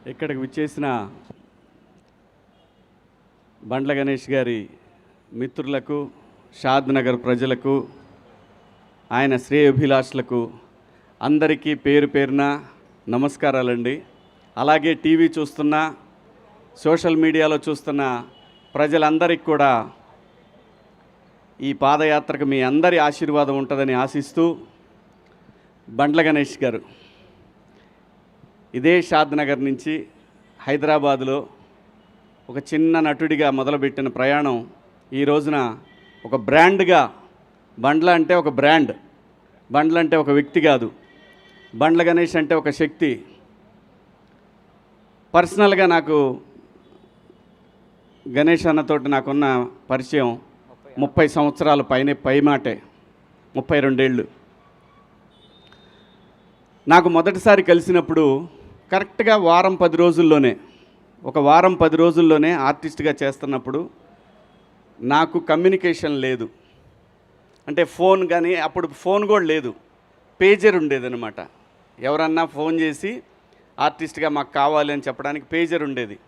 ఇక్కడికి విచ్చేసిన బండ్ల గణేష్ గారి మిత్రులకు, షాద్ నగర్ ప్రజలకు, ఆయన శ్రేయోభిలాషులకు అందరికీ పేరు పేరున నమస్కారాలండి. అలాగే టీవీ చూస్తున్న, సోషల్ మీడియాలో చూస్తున్న ప్రజలందరికీ కూడా ఈ పాదయాత్రకు మీ అందరి ఆశీర్వాదం ఉంటుందని ఆశిస్తూ, బండ్ల గణేష్ గారు ఇదే షాద్ నగర్ నుంచి హైదరాబాదులో ఒక చిన్న నటుడిగా మొదలుపెట్టిన ప్రయాణం ఈ రోజున ఒక బ్రాండ్గా, బండ్ల అంటే ఒక బ్రాండ్, బండ్ల అంటే ఒక వ్యక్తి కాదు, బండ్ల గణేష్ అంటే ఒక శక్తి. పర్సనల్గా నాకు గణేష్ అన్నతోటి నాకున్న పరిచయం 30 సంవత్సరాల పైమాటే, 32 ఏళ్ళు. నాకు మొదటిసారి కలిసినప్పుడు కరెక్ట్గా వారం 10 రోజుల్లోనే ఆర్టిస్ట్గా చేస్తున్నప్పుడు నాకు కమ్యూనికేషన్ లేదు. అంటే ఫోన్ కానీ, అప్పుడు ఫోన్ కూడా లేదు, పేజర్ ఉండేదన్నమాట. ఎవరన్నా ఫోన్ చేసి ఆర్టిస్ట్గా మాకు కావాలి అని చెప్పడానికి పేజర్ ఉండేది.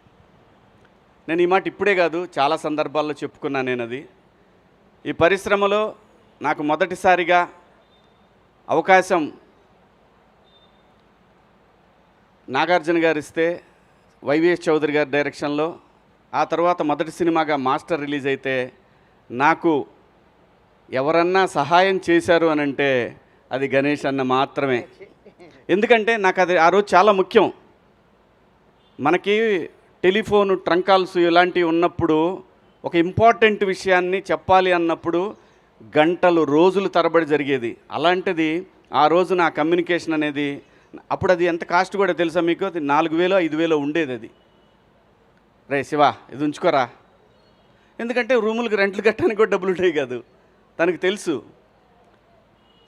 నేను ఈ మాట ఇప్పుడే కాదు, చాలా సందర్భాల్లో చెప్పుకున్నాను నేను. అది ఈ పరిశ్రమలో నాకు మొదటిసారిగా అవకాశం నాగార్జున గారు ఇస్తే, వైవిఎస్ చౌదరి గారి డైరెక్షన్లో, ఆ తర్వాత మొదటి సినిమాగా మాస్టర్ రిలీజ్ అయితే నాకు ఎవరన్నా సహాయం చేశారు అని అంటే అది గణేష్ అన్న మాత్రమే. ఎందుకంటే నాకు అది ఆ రోజు చాలా ముఖ్యం. మనకి టెలిఫోను, ట్రంక్ కాల్స్ ఇలాంటివి ఉన్నప్పుడు ఒక ఇంపార్టెంట్ విషయాన్ని చెప్పాలి అన్నప్పుడు గంటలు, రోజులు తరబడి జరిగేది. అలాంటిది ఆ రోజు నా కమ్యూనికేషన్ అనేది, అప్పుడు అది ఎంత కాస్ట్ కూడా తెలుసా మీకు? అది 4000 5000 ఉండేది. అది రే శివ ఇది ఉంచుకోరా, ఎందుకంటే రూములకు రెంట్లు కట్టడానికి కూడా డబ్బులు ఉంటాయి కాదు, తనకు తెలుసు.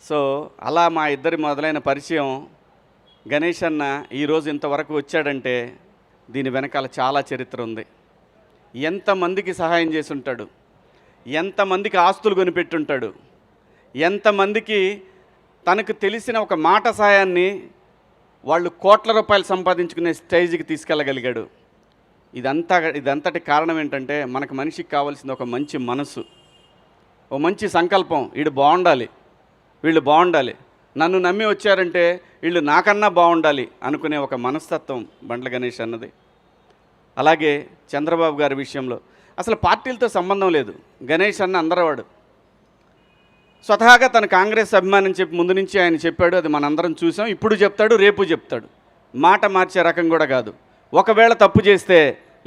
సో అలా మా ఇద్దరి మొదలైన పరిచయం. గణేష్ అన్న ఈరోజు ఇంతవరకు వచ్చాడంటే దీని వెనకాల చాలా చరిత్ర ఉంది. ఎంతమందికి సహాయం చేసి ఉంటాడు, ఎంతమందికి ఆస్తులు కొనిపెట్టుంటాడు, ఎంతమందికి తనకు తెలిసిన ఒక మాట సాయాన్ని వాళ్ళు కోట్ల రూపాయలు సంపాదించుకునే స్టేజ్కి తీసుకెళ్ళగలిగాడు. ఇదంతటి కారణం ఏంటంటే మనకు మనిషికి కావాల్సింది ఒక మంచి మనసు, ఒక మంచి సంకల్పం. వీడు బాగుండాలి, వీళ్ళు బాగుండాలి, నన్ను నమ్మి వచ్చారంటే వీళ్ళు నాకన్నా బాగుండాలి అనుకునే ఒక మనస్తత్వం బండ్ల గణేష్ అన్నది. అలాగే చంద్రబాబు గారి విషయంలో అసలు పార్టీలతో సంబంధం లేదు. గణేష్ అన్న అందరవాడు. స్వతహాగా తన కాంగ్రెస్ అభిమానం చెప్పి ముందు నుంచి ఆయన చెప్పాడు. అది మనందరం చూసాం. ఇప్పుడు చెప్తాడు, రేపు చెప్తాడు. మాట మార్చే రకం కూడా కాదు. ఒకవేళ తప్పు చేస్తే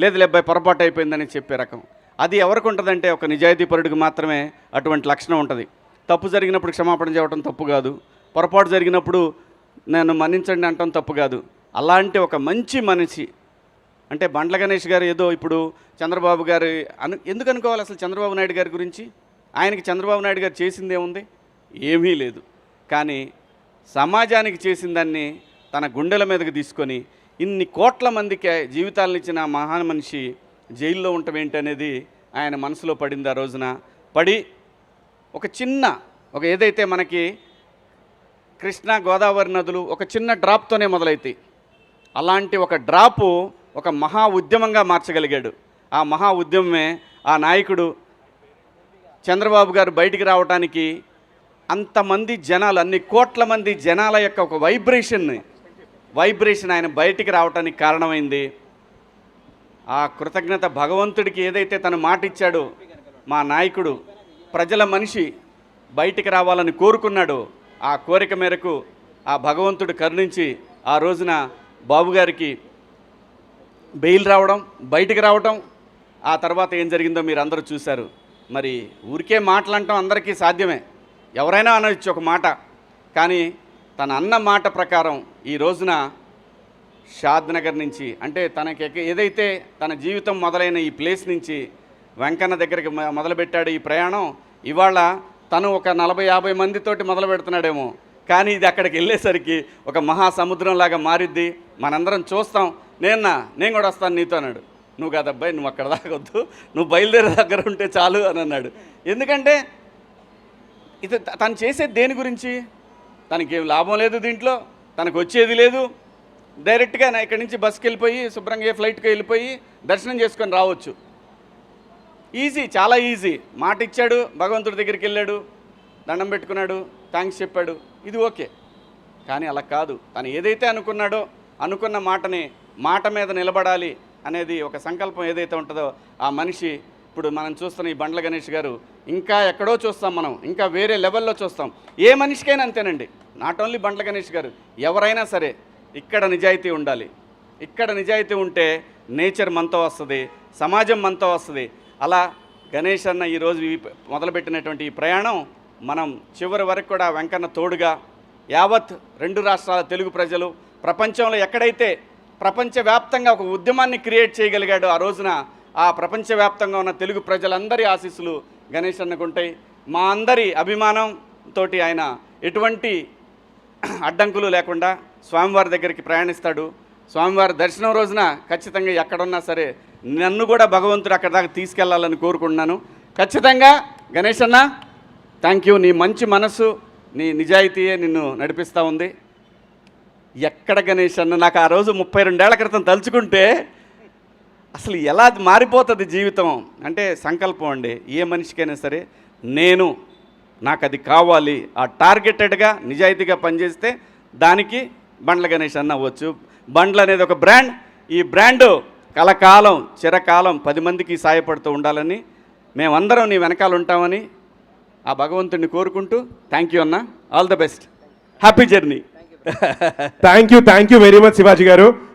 లేదు లేబ్బాయి పొరపాటు అయిపోయిందని చెప్పే రకం. అది ఎవరికి ఉంటుందంటే ఒక నిజాయితీపరుడికి మాత్రమే అటువంటి లక్షణం ఉంటుంది. తప్పు జరిగినప్పుడు క్షమాపణ చెప్పడం తప్పు కాదు, పొరపాటు జరిగినప్పుడు నేను మన్నించండి అంటాం తప్పు కాదు. అలాంటి ఒక మంచి మనిషి అంటే బండ్ల గణేష్ గారు. ఏదో ఇప్పుడు చంద్రబాబు గారు ఎందుకు అనుకోవాలి అసలు చంద్రబాబు నాయుడు గారి గురించి? ఆయనకి చంద్రబాబు నాయుడు గారు చేసిందే ఉంది, ఏమీ లేదు. కానీ సమాజానికి చేసిన దాన్ని తన గుండెల మీదకి తీసుకొని ఇన్ని కోట్ల మందికి జీవితాలను ఇచ్చిన మహాన్ మనిషి జైల్లో ఉండటం ఏంటనేది ఆయన మనసులో పడింది. ఆ రోజున పడి ఒక ఏదైతే మనకి కృష్ణా గోదావరి నదులు ఒక చిన్న డ్రాప్తోనే మొదలవుతాయి, అలాంటి ఒక డ్రాపు ఒక మహా ఉద్యమంగా మార్చగలిగాడు. ఆ మహా ఉద్యమమే ఆ నాయకుడు చంద్రబాబు గారు బయటికి రావడానికి అంతమంది జనాలు, అన్ని కోట్ల మంది జనాల యొక్క ఒక వైబ్రేషన్ ఆయన బయటికి రావడానికి కారణమైంది. ఆ కృతజ్ఞత భగవంతుడికి ఏదైతే తను మాట ఇచ్చాడో, మా నాయకుడు ప్రజల మనిషి బయటికి రావాలని కోరుకున్నాడు. ఆ కోరిక మేరకు ఆ భగవంతుడు కరుణించి ఆ రోజున బాబు గారికి బెయిల్ రావడం, బయటికి రావడం. ఆ తర్వాత ఏం జరిగిందో మీరు అందరూ చూశారు. మరి ఊరికే మాటలంటాం అందరికీ సాధ్యమే, ఎవరైనా అనవచ్చు ఒక మాట. కానీ తన అన్న మాట ప్రకారం ఈ రోజున షాద్ నగర్ నుంచి, అంటే తనకి ఏదైతే తన జీవితం మొదలైన ఈ ప్లేస్ నుంచి వెంకన్న దగ్గరికి మొదలుపెట్టాడు ఈ ప్రయాణం. ఇవాళ తను ఒక 40-50 మందితోటి మొదలు పెడుతున్నాడేమో, కానీ ఇది అక్కడికి వెళ్ళేసరికి ఒక మహాసముద్రంలాగా మారిద్ది. మనందరం చూస్తాం. నేను కూడా వస్తాను నీతో అన్నాడు. నువ్వు కాదబ్బాయి, నువ్వు అక్కడ దాకొద్దు, నువ్వు బయలుదేరే దగ్గర ఉంటే చాలు అని అన్నాడు. ఎందుకంటే ఇది తను చేసేది దేని గురించి? తనకేం లాభం లేదు, దీంట్లో తనకు వచ్చేది లేదు. డైరెక్ట్గా ఇక్కడి నుంచి బస్కి వెళ్ళిపోయి శుభ్రంగా ఫ్లైట్కి వెళ్ళిపోయి దర్శనం చేసుకొని రావచ్చు. ఈజీ, చాలా ఈజీ. మాట ఇచ్చాడు, భగవంతుడి దగ్గరికి వెళ్ళాడు, దండం పెట్టుకున్నాడు, థ్యాంక్స్ చెప్పాడు, ఇది ఓకే. కానీ అలా కాదు. తను ఏదైతే అనుకున్నాడో అనుకున్న మాటని మాట మీద నిలబడాలి అనేది ఒక సంకల్పం ఏదైతే ఉంటుందో ఆ మనిషి ఇప్పుడు మనం చూస్తున్న ఈ బండ్ల గణేష్ గారు ఇంకా ఎక్కడో చూస్తాం, మనం ఇంకా వేరే లెవెల్లో చూస్తాం. ఏ మనిషికైనా అంతేనండి, నాట్ ఓన్లీ బండ్ల గణేష్ గారు, ఎవరైనా సరే ఇక్కడ నిజాయితీ ఉండాలి. ఇక్కడ నిజాయితీ ఉంటే నేచర్ మనతో వస్తుంది, సమాజం మనతో వస్తుంది. అలా గణేష్ అన్న ఈరోజు మొదలుపెట్టినటువంటి ఈ ప్రయాణం మనం చివరి వరకు కూడా వెంకన్న తోడుగా యావత్ 2 రాష్ట్రాల తెలుగు ప్రజలు ప్రపంచంలో ఎక్కడైతే ప్రపంచవ్యాప్తంగా ఒక ఉద్యమాన్ని క్రియేట్ చేయగలిగాడో ఆ రోజున ఆ ప్రపంచవ్యాప్తంగా ఉన్న తెలుగు ప్రజలందరి ఆశీస్సులు గణేష్ అన్నకుంటాయి. మా అందరి అభిమానంతో ఆయన ఎటువంటి అడ్డంకులు లేకుండా స్వామివారి దగ్గరికి ప్రయాణిస్తాడు. స్వామివారి దర్శనం రోజున ఖచ్చితంగా ఎక్కడున్నా సరే నన్ను కూడా భగవంతుడు అక్కడ దాకా తీసుకెళ్లాలని కోరుకుంటున్నాను. ఖచ్చితంగా గణేష్ అన్న థ్యాంక్ యూ. నీ మంచి మనసు, నీ నిజాయితీయే నిన్ను నడిపిస్తూ ఉంది. ఎక్కడ గణేష్ అన్న నాకు ఆ రోజు 32 ఏళ్ల క్రితం తలుచుకుంటే అసలు ఎలా మారిపోతుంది జీవితం అంటే సంకల్పం అండి. ఏ మనిషికైనా సరే నాకు అది కావాలి, ఆ టార్గెటెడ్గా నిజాయితీగా పనిచేస్తే దానికి బండ్ల గణేష్ అన్న అవ్వచ్చు. బండ్లు అనేది ఒక బ్రాండ్. ఈ బ్రాండు కలకాలం చిరకాలం 10 మందికి సాయపడుతూ ఉండాలని మేమందరం నీ వెనకాల ఉంటామని ఆ భగవంతుడిని కోరుకుంటూ థ్యాంక్ యూ అన్న. All the best, happy journey. Thank you very much Shivaji గారు.